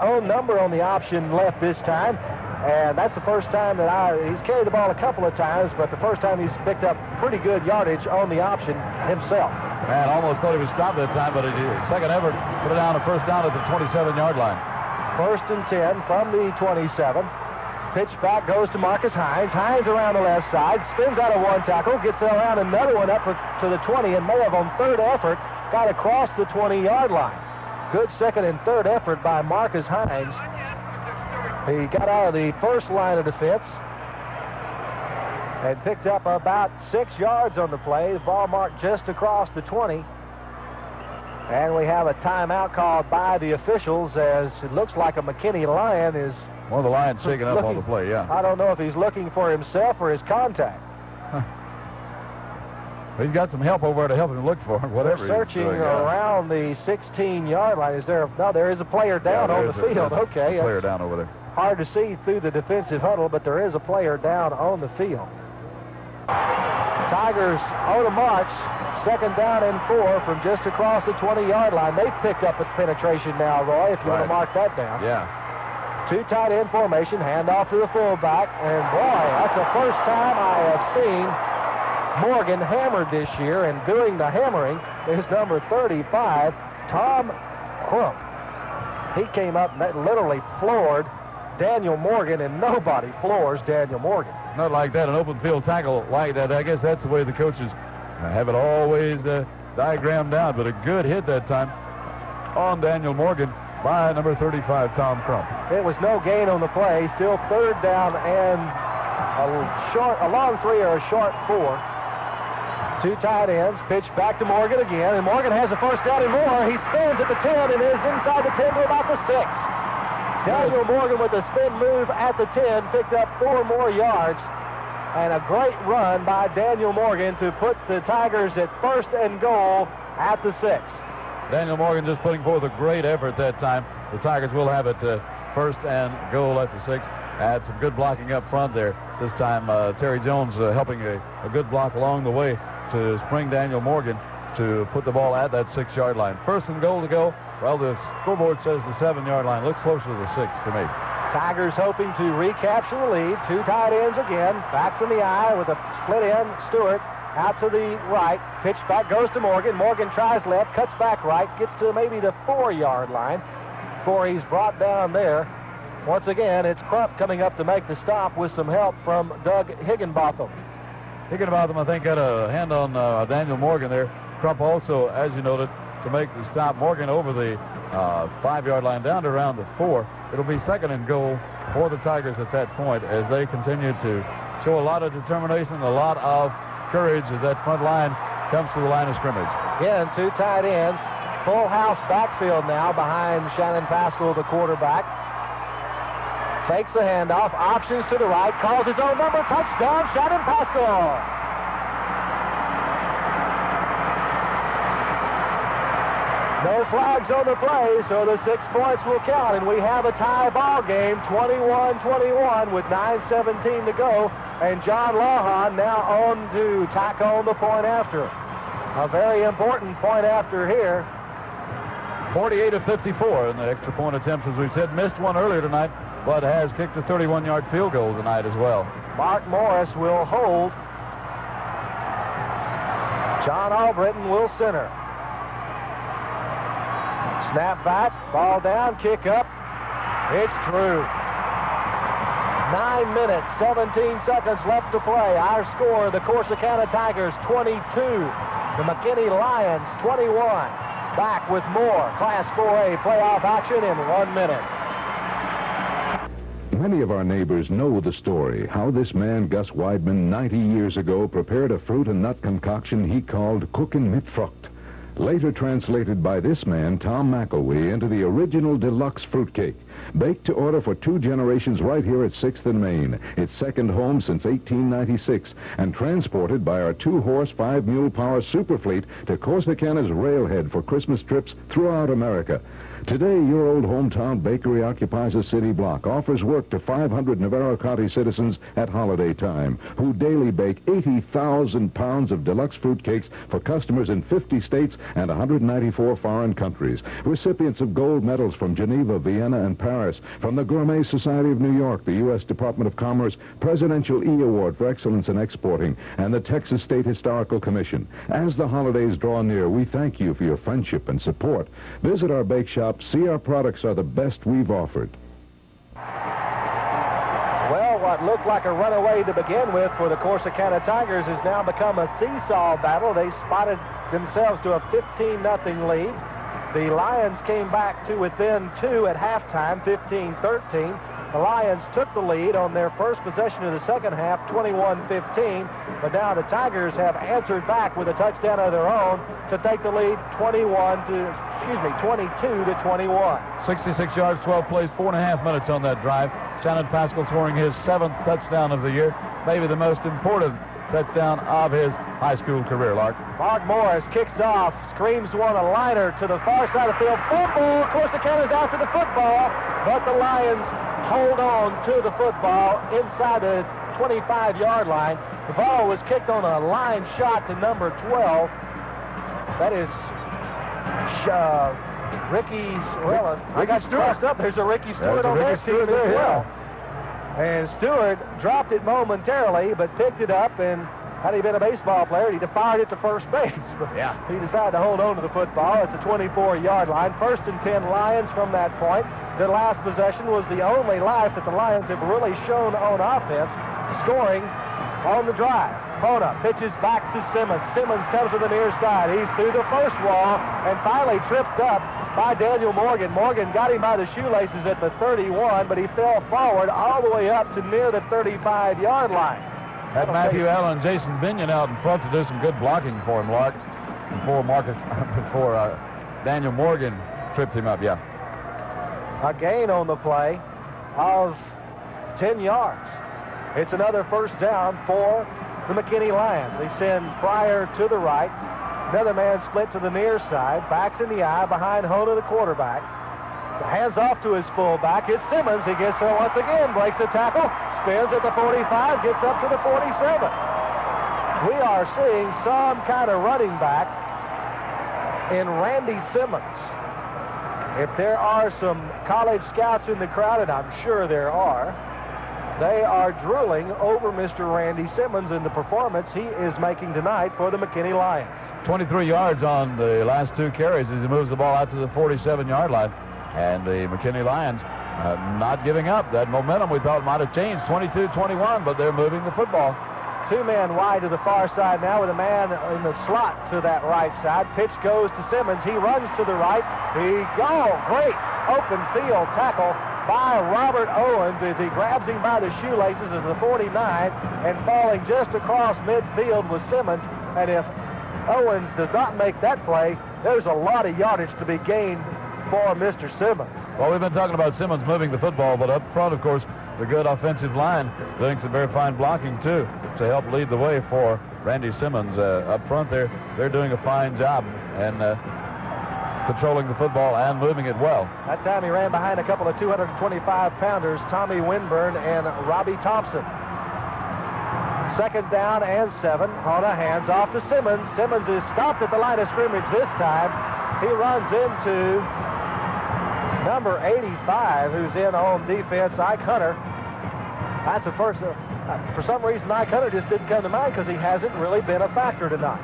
Own number on the option left this time, and that's the first time that he's carried the ball a couple of times, but the first time he's picked up pretty good yardage on the option himself. Man, almost thought he was stopped that time, but second effort put it down a first down at the 27-yard line. 1st and 10 from the 27. Pitch back goes to Marcus Hines. Hines around the left side, spins out of one tackle, gets around another one up to the 20, and may have on third effort got across the 20-yard line. Good second and third effort by Marcus Hines. He got out of the first line of defense and picked up about 6 yards on the play. The ball marked just across the 20. And we have a timeout called by the officials, as it looks like a McKinney Lion is... One of the Lions shaking up on the play, yeah. I don't know if he's looking for himself or his contact. He's got some help over there to help him look for him, whatever. They're searching around the 16-yard line. Is there? No, there is a player down on the field. Okay. A player down over there. Hard to see through the defensive huddle, but there is a player down on the field. Tigers on a march. 2nd down and 4 from just across the 20-yard line. They've picked up a penetration now, Roy, if you want to mark that down. Yeah. 2 tight end formation, handoff to the fullback, and boy, that's the first time I have seen Morgan hammered this year, and doing the hammering is number 35, Tom Crump. He came up and literally floored Daniel Morgan, and nobody floors Daniel Morgan. Not like that, an open field tackle like that. I guess that's the way the coaches have it always diagrammed down, but a good hit that time on Daniel Morgan by number 35, Tom Crump. It was no gain on the play. Still 3rd down and a long 3 or a short 4. 2 tight ends, pitch back to Morgan again, and Morgan has a first down and more. He spins at the 10 and is inside the 10 to about the 6. Daniel Morgan with a spin move at the 10 picked up 4 more yards, and a great run by Daniel Morgan to put the Tigers at 1st and goal at the 6. Daniel Morgan just putting forth a great effort that time. The Tigers will have it 1st and goal at the 6. Had some good blocking up front there. This time Terry Jones helping a good block along the way to spring Daniel Morgan to put the ball at that 6-yard line. 1st and goal to go. Well, the scoreboard says the 7-yard line. Looks closer to the 6 to me. Tigers hoping to recapture the lead. 2 tight ends again. Backs in the eye with a split end. Stewart out to the right. Pitch back goes to Morgan. Morgan tries left, cuts back right, gets to maybe the 4-yard line before he's brought down there. Once again, it's Crump coming up to make the stop with some help from Doug Higginbotham. Higginbotham, I think, got a hand on Daniel Morgan there. Crump also, as you noted, to make the stop. Morgan over the 5-yard line down to around the 4. It'll be 2nd and goal for the Tigers at that point as they continue to show a lot of determination, a lot of courage as that front line comes to the line of scrimmage. Again, 2 tight ends. Full house backfield now behind Shannon Pascal, the quarterback. Fakes the handoff, options to the right, calls his own number, touchdown, Shannon Pascal. No flags on the play, so the 6 points will count, and we have a tie ball game, 21-21 with 9:17 to go, and John Lawhon now on to tack on the point after. A very important point after here. 48 of 54 in the extra point attempts, as we said. Missed one earlier tonight, but has kicked a 31-yard field goal tonight as well. Mark Morris will hold. John Albritton will center. Snap back, ball down, kick up. It's true. 9 minutes, 17 seconds left to play. Our score, the Corsicana Tigers 22, the McKinney Lions 21. Back with more Class 4A playoff action in 1 minute. Many of our neighbors know the story, how this man, Gus Weidman, 90 years ago, prepared a fruit and nut concoction he called Cookin' mit Frucht. Later translated by this man, Tom McElwee, into the original deluxe fruitcake. Baked to order for 2 generations right here at 6th and Main, its second home since 1896, and transported by our 2-horse, 5-mule power super fleet to Corsicana's railhead for Christmas trips throughout America. Today, your old hometown bakery occupies a city block, offers work to 500 Navarro County citizens at holiday time, who daily bake 80,000 pounds of deluxe fruit cakes for customers in 50 states and 194 foreign countries. Recipients of gold medals from Geneva, Vienna, and Paris, from the Gourmet Society of New York, the U.S. Department of Commerce Presidential E Award for Excellence in Exporting, and the Texas State Historical Commission. As the holidays draw near, we thank you for your friendship and support. Visit our bake shop. See, our products are the best we've offered. Well, what looked like a runaway to begin with for the Corsicana Tigers has now become a seesaw battle. They spotted themselves to a 15-0 lead. The Lions came back to within 2 at halftime, 15-13. The Lions took the lead on their first possession of the second half, 21-15. But now the Tigers have answered back with a touchdown of their own to take the lead 22-21. 66 yards, 12 plays, 4.5 minutes on that drive. Shannon Pascal scoring his 7th touchdown of the year, maybe the most important touchdown of his high school career, Lark. Mark Morris kicks off, screams one, a liner to the far side of the field. Football, Corsicana's after the football, but the Lions hold on to the football inside the 25-yard line. The ball was kicked on a line shot to number 12. That is I got crossed up. There's a Ricky Stewart on their team as well. And Stewart dropped it momentarily, but picked it up, and had he been a baseball player, he'd have fired it to first base. But yeah, he decided to hold on to the football. It's a 24-yard line. 1st and 10 Lions from that point. Their last possession was the only life that the Lions have really shown on offense, scoring on the drive. Bona pitches back to Simmons. Simmons comes to the near side. He's through the first wall and finally tripped up by Daniel Morgan. Morgan got him by the shoelaces at the 31, but he fell forward all the way up to near the 35-yard line. Had Matthew Allen and Jason Binion out in front to do some good blocking for him, Lark, before Daniel Morgan tripped him up, yeah. A gain on the play of 10 yards. It's another first down for the McKinney Lions. They send Pryor to the right. Another man split to the near side. Backs in the eye behind Hona, the quarterback. Hands off to his fullback. It's Simmons. He gets there once again. Breaks the tackle. Spins at the 45. Gets up to the 47. We are seeing some kind of running back in Randy Simmons. If there are some college scouts in the crowd, and I'm sure there are, they are drooling over Mr. Randy Simmons and the performance he is making tonight for the McKinney Lions. 23 yards on the last 2 carries as he moves the ball out to the 47-yard line. And the McKinney Lions not giving up. That momentum we thought might have changed, 22-21, but they're moving the football. 2 men wide to the far side now with a man in the slot to that right side. Pitch goes to Simmons. He runs to the right. Great open field tackle by Robert Owens as he grabs him by the shoelaces at the 49, and falling just across midfield was Simmons. And if Owens does not make that play, there's a lot of yardage to be gained for Mr. Simmons. Well, we've been talking about Simmons moving the football, but up front, of course, the good offensive line doing some very fine blocking, too, to help lead the way for Randy Simmons. Up front there, they're doing a fine job and controlling the football and moving it well. That time he ran behind a couple of 225-pounders, Tommy Winburn and Robbie Thompson. 2nd down and 7. Hona hands off to Simmons. Simmons is stopped at the line of scrimmage this time. He runs into number 85, who's in on defense, Ike Hunter. That's the first. For some reason, Ike Hunter just didn't come to mind because he hasn't really been a factor tonight.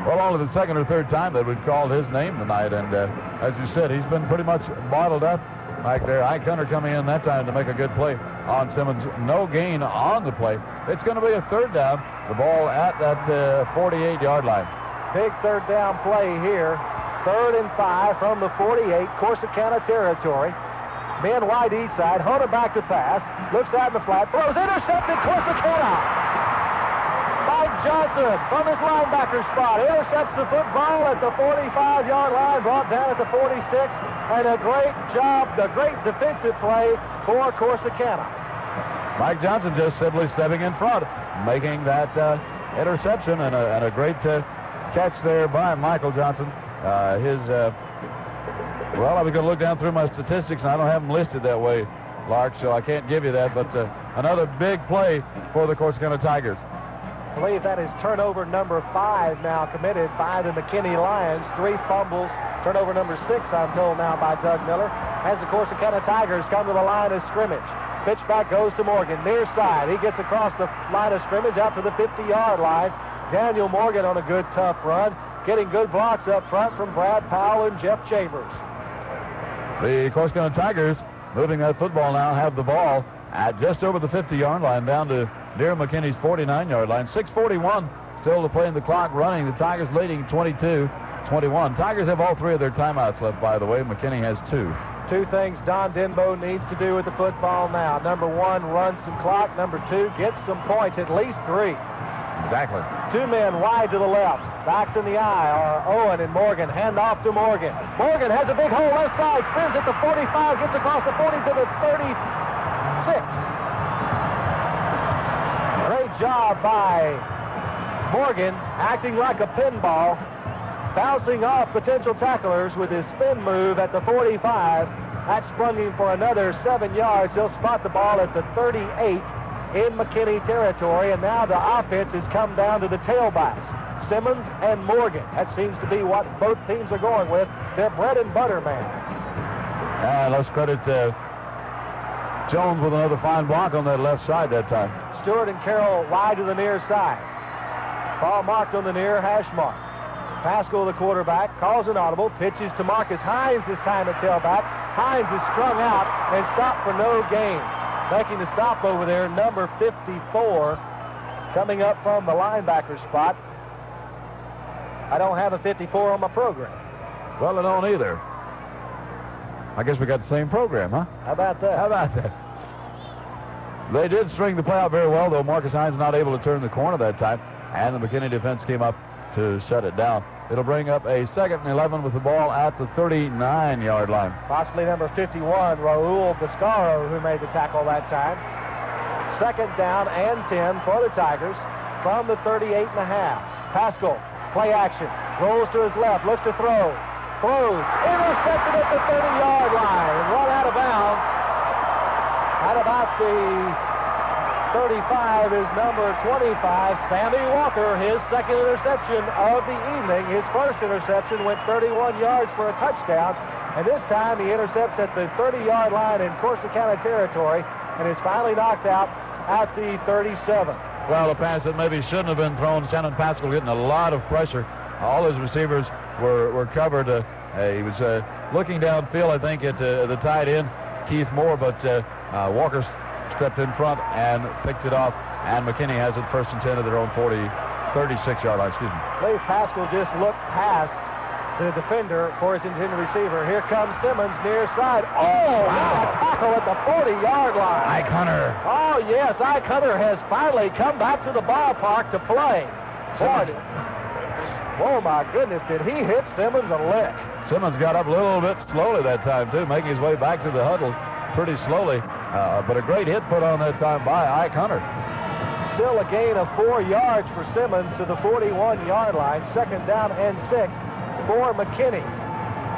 Well, only the 2nd or 3rd time that we've called his name tonight, and as you said, he's been pretty much bottled up back there. Ike Hunter coming in that time to make a good play on Simmons. No gain on the play. It's going to be a 3rd down. The ball at that 48-yard line. Big 3rd down play here. 3rd and 5 from the 48, Corsicana territory. Men wide each side. Hona back to pass. Looks out in the flat. Throws intercepted. Corsicana. Mike Johnson from his linebacker spot intercepts the football at the 45-yard line. Brought down at the 46. And a great job, the great defensive play for Corsicana. Mike Johnson just simply stepping in front, making that interception, and a great catch there by Michael Johnson. His Well, I was going to look down through my statistics, and I don't have them listed that way, Lark, so I can't give you that. But another big play for the Corsicana Tigers. I believe that is turnover number 5 now committed by the McKinney Lions. 3 fumbles. Turnover number 6, I'm told now, by Doug Miller. As the Corsicana Tigers come to the line of scrimmage. Pitch back goes to Morgan, near side. He gets across the line of scrimmage out to the 50-yard line. Daniel Morgan on a good, tough run. Getting good blocks up front from Brad Powell and Jeff Chambers. The Corsicana Tigers, moving that football now, have the ball at just over the 50-yard line, down to near McKinney's 49-yard line. 6:41 still to play in the clock running. The Tigers leading 22-21. Tigers have all 3 of their timeouts left, by the way. McKinney has 2. 2 things Don Denbo needs to do with the football now. Number 1, run some clock. Number 2, get some points, at least 3. Exactly. 2 men wide to the left. Backs in the eye are Owen and Morgan. Hand off to Morgan. Morgan has a big hole left side. Spins at the 45. Gets across the 40 to the 36. Great job by Morgan, acting like a pinball, bouncing off potential tacklers with his spin move at the 45. That sprung him for another 7 yards. He'll spot the ball at the 38 in McKinney territory, and now the offense has come down to the tailbacks, Simmons and Morgan. That seems to be what both teams are going with. Their bread and butter man. Let's credit Jones with another fine block on that left side that time. Stewart and Carroll wide to the near side. Ball marked on the near hash mark. Pascal, the quarterback, calls an audible, pitches to Marcus Hines this time at tailback. Hines is strung out and stopped for no gain. Making the stop over there, number 54, coming up from the linebacker spot. I don't have a 54 on my program. Well, I don't either. I guess we got the same program, huh? How about that? How about that? They did string the play out very well, though. Marcus Hines not able to turn the corner that time, and the McKinney defense came up to shut it down. It'll bring up a 2nd and 11 with the ball at the 39-yard line. Possibly number 51, Raul Biscaro, who made the tackle that time. 2nd down and 10 for the Tigers from the 38 and a half. Pascal, play action, rolls to his left, looks to throw, throws, intercepted at the 30-yard line, and run out of bounds. At about the 35 is number 25, Sammy Walker, his 2nd interception of the evening. His first interception went 31 yards for a touchdown, and this time he intercepts at the 30-yard line in Corsicana territory and is finally knocked out at the 37. Well, a pass that maybe shouldn't have been thrown. Shannon Pascal getting a lot of pressure. All his receivers were covered. He was looking downfield, I think, at the tight end, Keith Moore, but Walker stepped in front and picked it off, and McKinney has it 1st and 10 at their own 36-yard line. Excuse me. Dave Pascal just looked past the defender for his intended receiver. Here comes Simmons near side. Oh, wow. Tackle at the 40-yard line. Ike Hunter. Oh, yes, Ike Hunter has finally come back to the ballpark to play. Boy, oh, my goodness, did he hit Simmons a lick. Simmons got up a little bit slowly that time, too, making his way back to the huddle pretty slowly. But a great hit put on that time by Ike Hunter. Still a gain of 4 yards for Simmons to the 41-yard line. 2nd down and 6 for McKinney.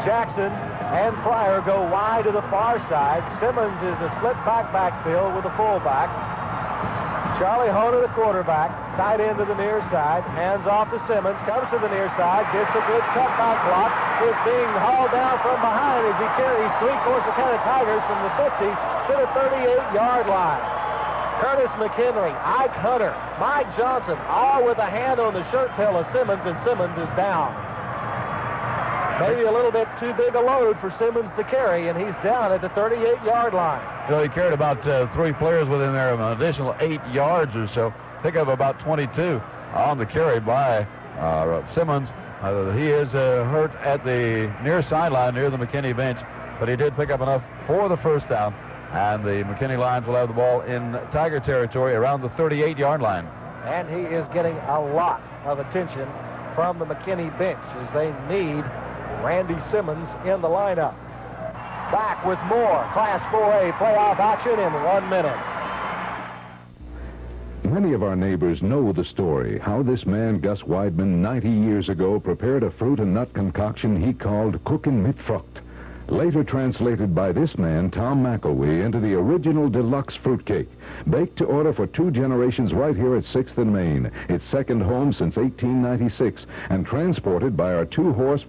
Jackson and Pryor go wide to the far side. Simmons is a split backfield with the fullback. Charlie Honer, the quarterback, tight end to the near side, hands off to Simmons, comes to the near side, gets a good cutback block, is being hauled down from behind as he carries 3 Corsicana Tigers from the 50 to the 38-yard line. Curtis McKinley, Ike Hunter, Mike Johnson, all with a hand on the shirt tail of Simmons, and Simmons is down. Maybe a little bit too big a load for Simmons to carry, and he's down at the 38-yard line. You know, he carried about 3 players within there, an additional 8 yards or so. Pick up about 22 on the carry by Simmons. He is hurt at the near sideline near the McKinney bench, but he did pick up enough for the 1st down, and the McKinney Lions will have the ball in Tiger territory around the 38-yard line. And he is getting a lot of attention from the McKinney bench as they need Randy Simmons in the lineup. Back with more Class 4A playoff action in 1 minute. Many of our neighbors know the story, how this man, Gus Weidman, 90 years ago, prepared a fruit and nut concoction he called Cookin' mit Frucht. Later translated by this man, Tom McElwee, into the original deluxe fruitcake. Baked to order for 2 generations right here at 6th and Main. Its second home since 1896, and transported by our 2-horse